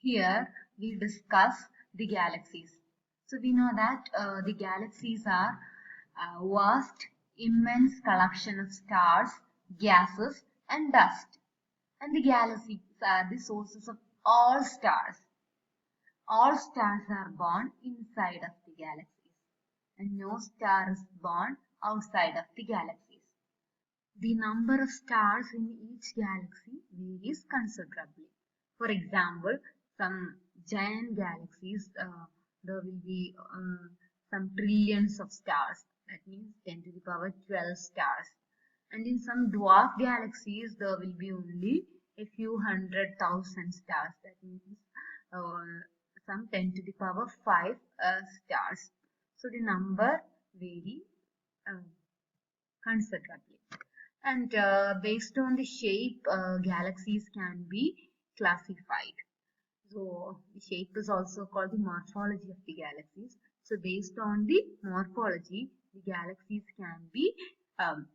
Here we discuss the galaxies. So we know that the galaxies are a vast, immense collection of stars, gases and dust. And the galaxies are the sources of all stars. All stars are born inside of the galaxies, and no star is born outside of the galaxies. The number of stars in each galaxy varies considerably. For example, some giant galaxies, there will be some trillions of stars. That means 10 to the power 12 stars. And in some dwarf galaxies, there will be only a few 100,000 stars. That means some 10 to the power 5 stars. So the number vary considerably. And based on the shape, galaxies can be classified. So the shape is also called the morphology of the galaxies. So based on the morphology, the galaxies can be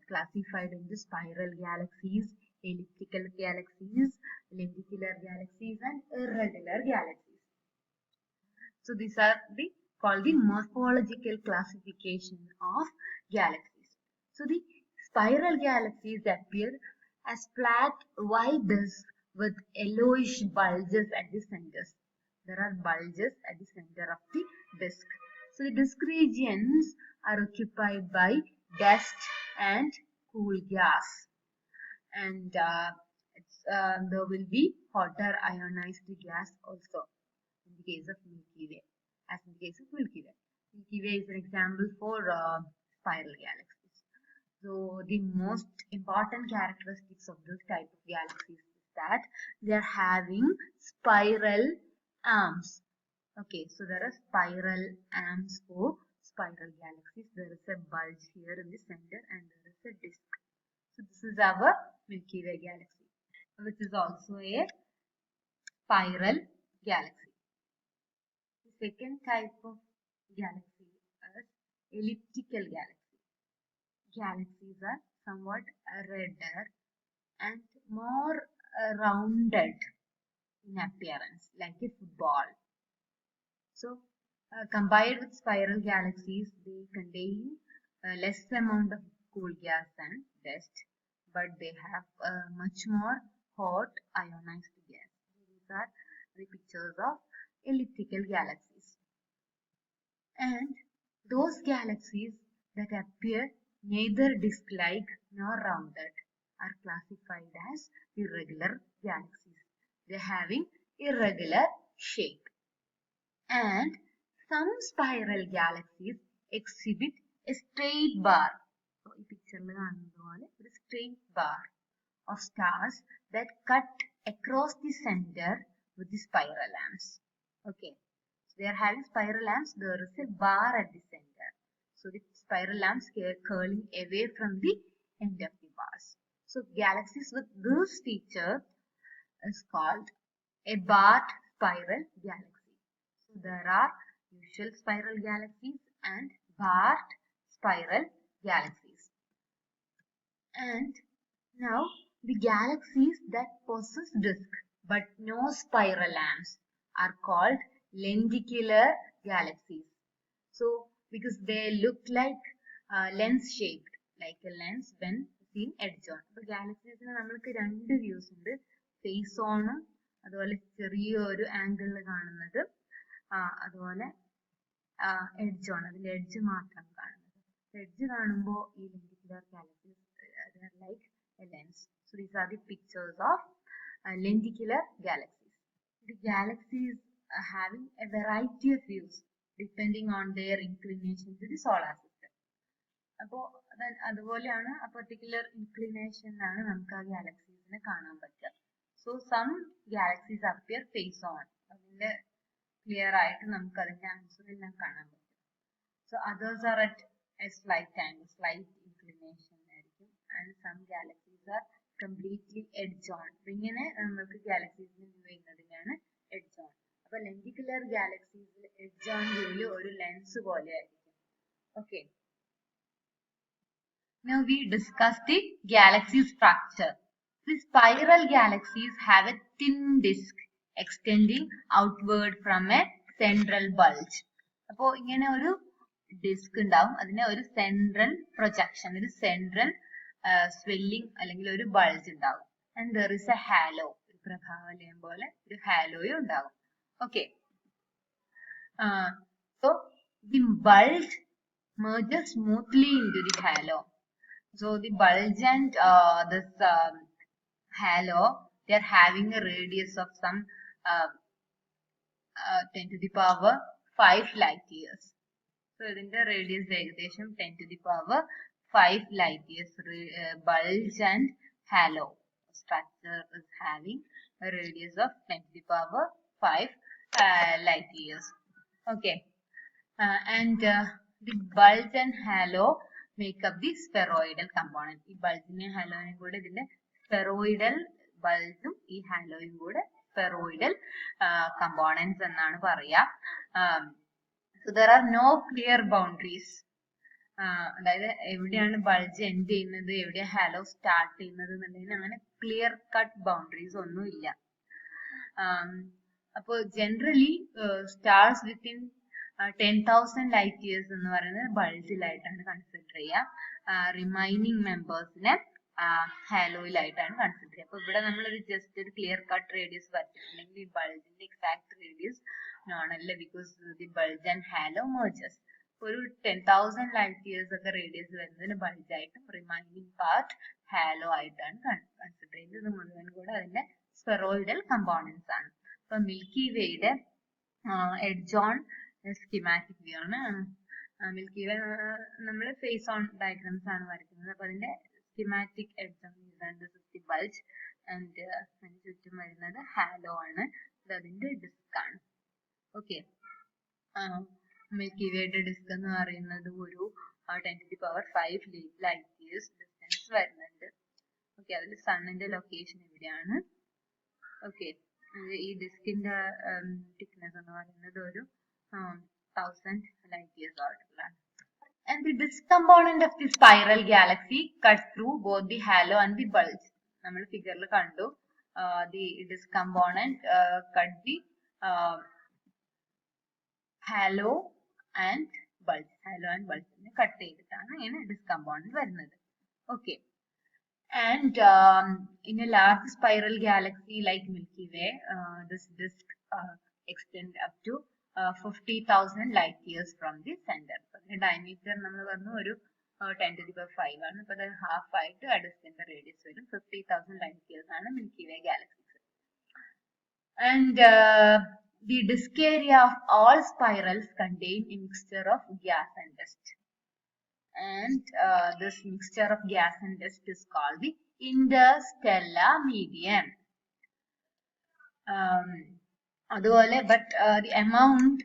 classified into spiral galaxies, elliptical galaxies, lenticular galaxies, and irregular galaxies. So these are called the morphological classification of galaxies. So the spiral galaxies appear as flat white disks with yellowish bulges at the centers. There are bulges at the center of the disk. So the disk regions are occupied by dust and cool gas. And there will be hotter ionized gas also in the case of Milky Way, as in the case of Milky Way. Milky Way is an example for spiral galaxies. So the most important characteristics of this type of galaxies is that they are having spiral arms. Okay, so there are spiral arms for spiral galaxies. There is a bulge here in the center and there is a disk. So this is our Milky Way galaxy, which is also a spiral galaxy. The second type of galaxy is elliptical galaxy. Galaxies are somewhat redder and more rounded in appearance, like a football. So, compared with spiral galaxies, they contain less amount of cool gas and dust, but they have much more hot ionized gas. These are the pictures of elliptical galaxies. And those galaxies that appear neither disk-like nor rounded are classified as irregular galaxies. They are having irregular shape. And some spiral galaxies exhibit a straight bar. So, this picture is a straight bar of stars that cut across the center with the spiral arms. Okay, so they are having spiral arms. There is a bar at the center. So the spiral arms curling away from the end of the bars. So galaxies with this feature is called a barred spiral galaxy. So there are usual spiral galaxies and barred spiral galaxies. And now the galaxies that possess disk but no spiral arms are called lenticular galaxies. So because they look like lens shaped, like a lens when seen edge on. So galaxies നമ്മൾക്ക് രണ്ട് views ഉണ്ട്, face on അതുപോലെ ചെറിയൊരു ആംഗിളിൽ കാണുന്നത്, അതുപോലെ edge ആണ്, അതിന്റെ എഡ്ജ് മാത്രം കാണുന്നത്. എഡ്ജ് കാണുമ്പോൾ ഈ lenticular galaxies they are like a lens. So these are the pictures of lenticular galaxies. The galaxies are having a variety of views depending on their inclination to the solar system. അപ്പോൾ അതുപോലെയാണ് ആ particular ഇൻക്ലിനേഷനിലാണ് നമുക്ക് ആ ഗാലക്സീസിനെ കാണാൻ പറ്റുക. So some galaxies appear face on, അതിന്റെ clear ആയിട്ട് നമുക്ക് അതിന്റെ ആൻസർ എല്ലാം കാണാൻ പറ്റും. So others are at a slight angle, slight inclination ആയിരിക്കും. And some galaxies are completely edge on. ഇങ്ങനെ നമുക്ക് ഗാലക്സീസിനെ വ്യൂ ചെയ്യുന്നതിനാണ് എഡ്ജ് ഓൺ. അപ്പൊ ലെന്റിക്കുലർ ഗാലക്സീസിൽ എഡ്ജ് ഓൺ വ്യൂവിൽ ഒരു ലെൻസ് പോലെ ആയിരിക്കും. Okay, now we discuss the galaxy structure. The spiral galaxies have a thin disk extending outward from a central bulge. അപ്പോൾ ഇങ്ങനെ ഒരു ഡിസ്ക് ഉണ്ടാവും, അതിനെ ഒരു സെൻട്രൽ പ്രൊജക്ഷൻ, ഒരു സെൻട്രൽ സ്വെല്ലിംഗ് അല്ലെങ്കിൽ ഒരു ബൾജ് ഉണ്ടാവും. And there is a halo, ഒരു പ്രഭാവലയം പോലെ ഒരു ഹാലോയും ഉണ്ടാവും. Okay, so the bulge merges smoothly into the halo. So the bulge and this halo, they are having a radius of some 10 to the power 5 light years. So ഇതിന്റെ radius ഏകദേശം 10 to the power 5 light years. Bulge and halo structure is having a radius of 10 to the power 5 light years. Okay, and the bulge and halo make up the spheroidal component. ഈ ബൾജിനെ ഹാലോയും കൂടെ ഇതിന്റെ സ്പെറോയിഡൽ ബൾജും ഈ ഹാലോയും കൂടെ സ്പെറോയിഡൽ components എന്നാണ് പറയാ. So there are no clear boundaries. അതായത് എവിടെയാണ് bulge end ചെയ്യുന്നത്, എവിടെയാണ് ഹാലോ സ്റ്റാർട്ട് ചെയ്യുന്നത് എന്നുള്ളതിന് അങ്ങനെ ക്ലിയർ കട്ട് ബൗണ്ടറീസ് ഒന്നുമില്ല. അപ്പോൾ generally stars within 10,000 light years എന്ന് പറയുന്നത് ബൾജിലായിട്ടാണ് കൺസിഡർ ചെയ്യുക. റിമൈനിങ് മെമ്പേഴ്സിനെ ഹാലോയിലായിട്ടാണ് കൺസിഡർ ചെയ്യുക. അപ്പൊ ഇവിടെ നമ്മളൊരു ജസ്റ്റ് ഒരു ക്ലിയർ കട്ട് റേഡിയസ് വരച്ചിട്ടുണ്ടെങ്കിൽ ഈ ബൾജിന്റെ എക്സാക്ട് റേഡിയസ് നോൺ അല്ല, because the bulge and halo merges. ഒരു 10,000 ലൈറ്റ് ഇയേഴ്സ് ഒക്കെ റേഡിയസ് വരുന്നതിന് ബൾജായിട്ടും റിമൈനിങ് പാർട്ട് ഹാലോ ആയിട്ടാണ് കൺസിഡർ ചെയ്യുന്നത്. ഇത് മുഴുവൻ കൂടെ അതിന്റെ സ്പെറോയിഡൽ കമ്പോണൻസ് ആണ്. അപ്പൊ മിൽക്കി വേയുടെ എഡ്ജ് ഓൺ സ്കീമാറ്റിക് വ്യൂ ആണ്. മിൽക്കി വേ നമ്മൾ ഫേസ് ഓൺ ഡയഗ്രാംസ് ആണ് വരയ്ക്കുന്നത്. അപ്പൊ അതിന്റെ schematic edge on the bulge and അതിന് ചുറ്റും വരുന്നത് ഹാലോ ആണ്. ഇത് അതിന്റെ ഡിസ്ക് ആണ്. ഓക്കെ, മിൽക്കി വേയുടെ ഡിസ്ക് എന്ന് പറയുന്നത് ഒരു 10 to the power 5 light years distance വരുന്നുണ്ട്. ഓക്കെ, അതിൽ സണ്ണിന്റെ ലൊക്കേഷൻ എവിടെയാണ്. ഓക്കെ, ഈ ഡിസ്കിന്റെ തിക്നെസ് എന്ന് പറയുന്നത് ഒരു 1000 light years order. And the disk component of the spiral galaxy cuts through both the halo and the bulge. നമ്മൾ ഫിഗറിൽ കണ്ടു, the disk component cut the halo and bulge. Halo and bulge cut ചെയ്തിട്ടാണ് ഇങ്ങനെ disk component വരുന്നത്. Okay. And in a large spiral galaxy like Milky Way, this disk extends up to 50,000 light years from the center. The diameter നമ്മൾ പറഞ്ഞു ഒരു 10 to the power 5 ആണ്. അപ്പോൾ അത് half ആയിട്ട് ആ ഡിസ്കിന്റെ റേഡിയസ് വരും. 50,000 light years ആണ് milky way galaxies. And the disk area of all spirals contain a mixture of gas and dust. And this mixture of gas and dust is called the interstellar medium. അതുപോലെ but the amount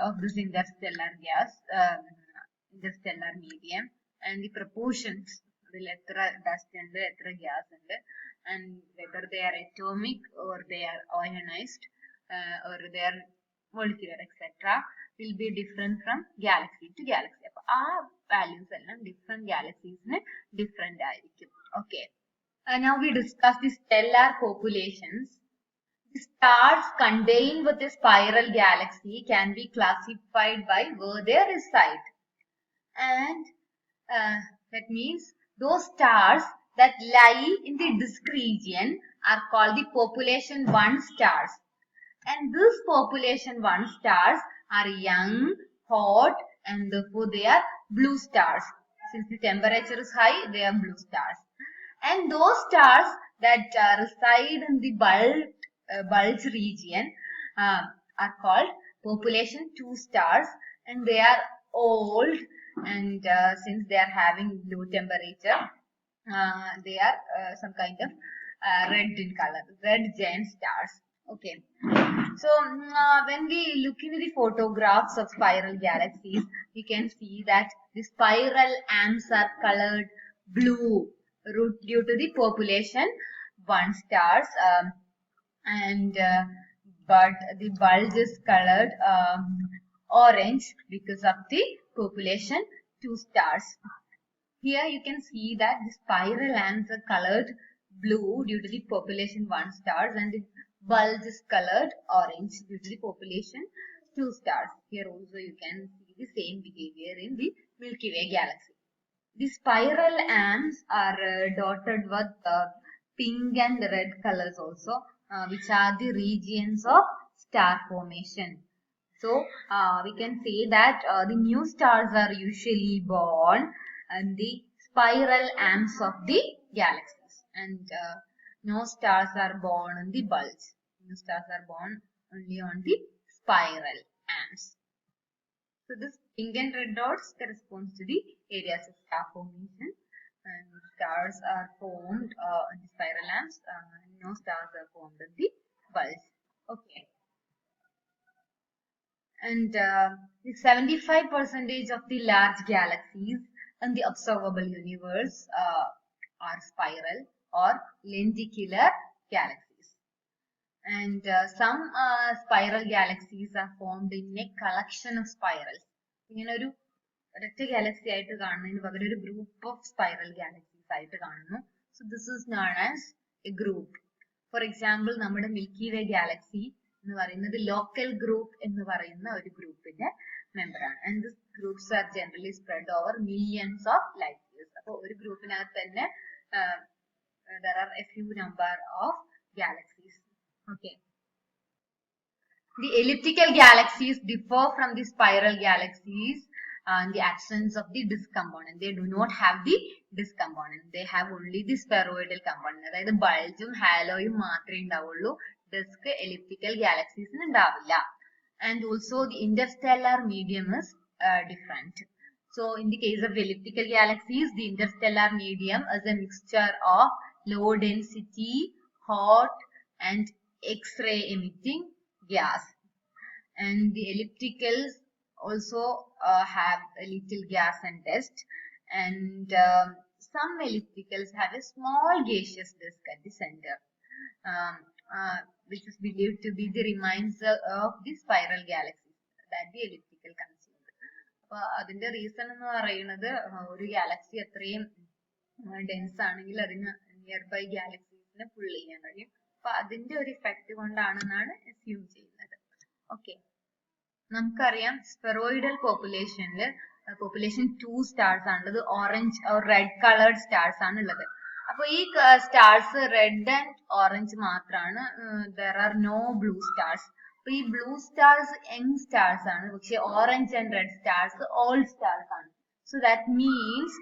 of this interstellar gas, interstellar medium, and the proportions, അതിൽ എത്ര dust ഉണ്ട്, എത്ര gas ഉണ്ട്, and whether they are atomic or they are ionized or they are molecular etc. will be different from galaxy to galaxy. അപ്പോൾ ആ values എല്ലാം different ഗാലക്സീസിന് different ആയിരിക്കും. Okay, now we discuss the stellar populations. The stars contained with a spiral galaxy can be classified by where they reside, and that means those stars that lie in the disk region are called the population 1 stars, and these population 1 stars are young, hot, and therefore they are blue stars. Since the temperature is high, they are blue stars. And those stars that reside in the bulge region are called population 2 stars, and they are old, and since they are having low temperature, they are some kind of red in color, red giant stars. Okay, so when we look into the photographs of spiral galaxies, we can see that the spiral arms are colored blue due to the population 1 stars, and but the bulge is colored orange because of the population 2 stars. Here you can see that the spiral arms are colored blue due to the population 1 stars, and the bulge is colored orange due to the population 2 stars. Here also you can see the same behavior in the Milky Way galaxy. The spiral arms are dotted with pink and red colors also, which are the regions of star formation. So we can say that the new stars are usually born in the spiral arms of the galaxies, and no stars are born in the bulge. New stars are born only on the spiral arms. So this pink and red dots corresponds to the areas of star formation, and stars are formed in the spiral arms. No stars are formed in the bulge. Okay. And the 75% of the large galaxies in the observable universe are spiral or lenticular galaxies. And some spiral galaxies are formed in a collection of spirals. ഒരൊറ്റ Galaxy ആയിട്ട് കാണുന്നതിന് പകരം ഒരു group of spiral galaxies ആയിട്ട് കാണുന്നു. So this is known as A group. For example നമ്മുടെ milky വേ Galaxy എന്ന് പറയുന്നത് ലോക്കൽ ഗ്രൂപ്പ് എന്ന് പറയുന്ന ഒരു ഗ്രൂപ്പിന്റെ മെമ്പർ ആണ്. And this groups are generally spread over millions of light years. അപ്പോൾ ഒരു ഗ്രൂപ്പിനകത്ത് തന്നെ there are a few number of galaxies. Okay. The elliptical galaxies differ from the spiral galaxies in the absence of the disk component. They do not have the disk component. They have only the spheroidal component. അതായത് ബൾജും ഹാലോയും മാത്രമേ ഉണ്ടാവുള്ളൂ. Disk elliptical ഗാലക്സീസിന് ഉണ്ടാവില്ല. And also the interstellar medium is different. So in the case of elliptical galaxies, the interstellar medium is a mixture of low density, hot and X-ray emitting gas. And the ellipticals also have a little gas and dust. And some ellipticals have a small gaseous disk at the center, which is believed to be the remains of the spiral galaxies that the elliptical consumed. അപ്പോൾ അതിന്റെ reason എന്ന് പറയുന്നത് ഒരു Galaxy അത്രയും dense ആണെങ്കിൽ അതിന് near by ഗാലക്സീസിനെ pull ചെയ്യാൻ കഴിയും. അപ്പൊ അതിന്റെ ഒരു ഇഫക്റ്റ് കൊണ്ടാണെന്നാണ് അസ്യൂം ചെയ്യുന്നത്. ഓക്കെ, നമുക്കറിയാം സ്പെറോയിഡൽ പോപ്പുലേഷനിൽ പോപ്പുലേഷൻ 2 സ്റ്റാർസ് ആണുള്ളത്. ഓറഞ്ച് റെഡ് കളേർഡ് സ്റ്റാർസ് ആണ് ഉള്ളത്. അപ്പൊ ഈ സ്റ്റാർസ് റെഡ് ആൻഡ് ഓറഞ്ച് മാത്രമാണ്. There are no blue stars. അപ്പൊ ഈ ബ്ലൂ സ്റ്റാർസ് യങ് സ്റ്റാർസ് ആണ്, പക്ഷെ orange and red stars old stars ആണ്. So that means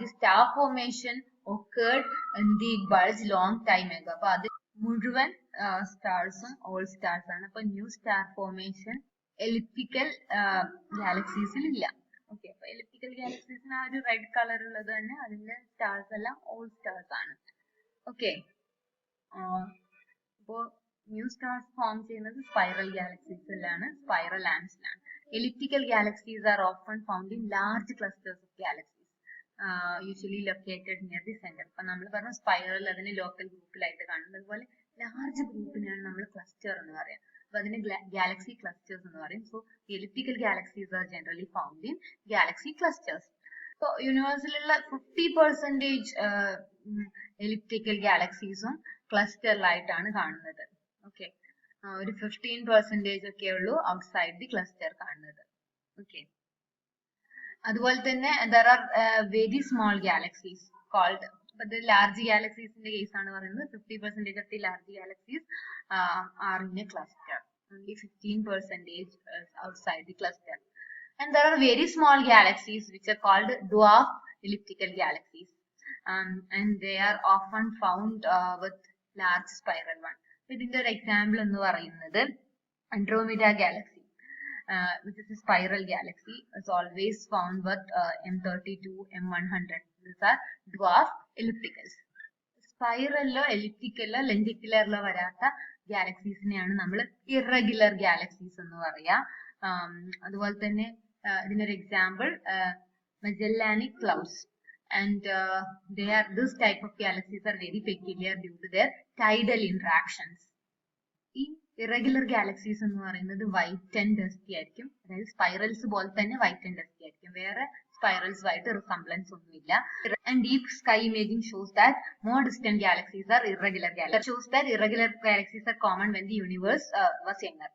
the star formation occurred in the bulge long time ago. അപ്പൊ അത് മുഴുവൻ സ്റ്റാർസും old stars ആണ്. അപ്പൊ ന്യൂ സ്റ്റാർ ഫോർമേഷൻ എലിപ്റ്റിക്കൽ ഗാലക്സീസിൽ ഇല്ല. ഓക്കെ, അപ്പൊ എലിപ്റ്റിക്കൽ ഗാലക്സീസിന് ആ ഒരു റെഡ് കളർ ഉള്ളത് തന്നെ അതിന്റെ സ്റ്റാർസ് എല്ലാം ഓൾഡ് സ്റ്റാർസ് ആണ്. ഓക്കെ, അപ്പോ ന്യൂ സ്റ്റാർസ് ഫോം ചെയ്യുന്നത് സ്പൈറൽ ഗാലക്സീസിലാണ്, സ്പൈറൽ ആംസിലാണ്. Elliptical galaxies are often found in large clusters of galaxies, usually located near the center. അപ്പൊ നമ്മൾ പറഞ്ഞ സ്പൈറൽ അതിനെ ലോക്കൽ ഗ്രൂപ്പിലായിട്ട് കാണുന്നത്. അതുപോലെ ലാർജ് ഗ്രൂപ്പിനാണ് നമ്മൾ ക്ലസ്റ്റർ എന്ന് പറയാം. അപ്പൊ അതിന് ഗാലക്സി ക്ലസ്റ്റേഴ്സ് എന്ന് പറയും. So elliptical galaxies are generally found in galaxy clusters. So യൂണിവേഴ്സിലുള്ള 50% elliptical galaxiesഉം ക്ലസ്റ്ററിലായിട്ടാണ് കാണുന്നത്. ഓക്കെ, ഒരു 15% ഒക്കെ ഉള്ളൂ ഔട്ട്സൈഡ് ദി ക്ലസ്റ്റർ കാണുന്നത്. ഓക്കെ, അതുപോലെ തന്നെ there are very small galaxies called. അപ്പൊ ഇത് ലാർജ് ഗാലക്സീസിന്റെ കേസ് ആണ് പറയുന്നത്. 50% of the large galaxies are in a cluster. Only 15% outside the cluster. And there are very small galaxies which are called dwarf elliptical galaxies. And they are often found with large spiral one. ഇതിന്റെ ഒരു example എന്ന് പറയുന്നത് Andromeda galaxy, which is a spiral galaxy, is always found with M32, M100. These are dwarf ellipticals. സ്പൈറലിലോ എലിപ്റ്റിക്കലോ ലെൻറ്റിക്കുലറിലോ വരാത്ത ഗാലക്സീസിനെയാണ് നമ്മൾ irregular galaxies എന്ന് പറയാ. അതുപോലെ തന്നെ ഇതിനൊരു example Magellanic clouds. And this type of galaxies are very peculiar due to their tidal interactions. ഈ irregular galaxies എന്ന് പറയുന്നത് വൈറ്റ് ആൻഡ് ഡസ്റ്റി ആയിരിക്കും. അതായത് സ്പൈറൽസ് പോലെ തന്നെ വൈറ്റ് ആൻഡ് ഡസ്റ്റി ആയിരിക്കും. വേറെ spirals ആയിട്ട് resemblance ഒന്നുമില്ല. And deep sky imaging shows that more distant galaxies are irregular galaxies. Shows that irregular galaxies are common when the universe was younger.